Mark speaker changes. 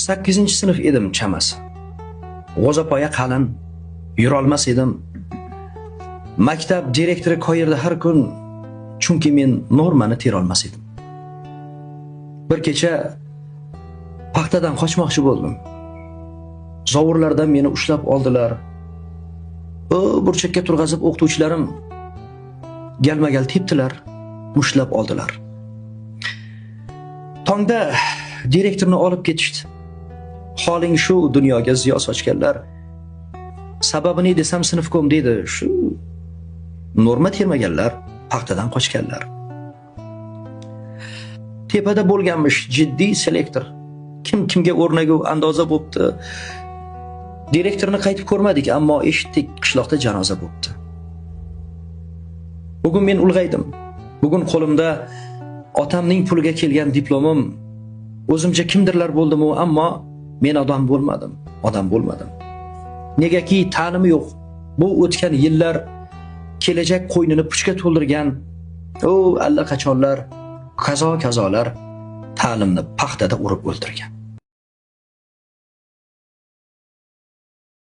Speaker 1: 8-sinf edim chamasi. G'o'zapoya qalin, yurolmas edim. Maktab direktori qoyirdi har kun, chunki men normani tera olmas edim. Bir kecha paxtadan qochmoqchi bo'ldim. Zovurlardan meni ushlab oldilar. Burchakka turg'azib o'qituvchilarim galma-gal tepdilar, mushlab oldilar. Tongda direktorni olib ketishdi. Holing shu, dunyoga ziyo sochganlar. Sababini desam sinfkom dedi. Shu norma termaganlar, paxtadan qochganlar. Tepada bo'lganmish jiddiy selektor. Kimga o'rnagu andoza bo'pti. Direktorni qaytib ko'rmadik, ammo eshitdik, qishloqda janoza bo'pti. Bugun men ulg'aydim. Bugun qo'limda otamning puliga kelgan diplomim. O'zimcha kimdirlar bo'ldim-u, ammo men odam bo'lmadim. Negaki ta'lim yo'q. Bu o'tgan yillar kelajak qo'ynini puchga to'ldirgan, allaqachonlar kazolar ta'limni paxtada urib o'ldirgan.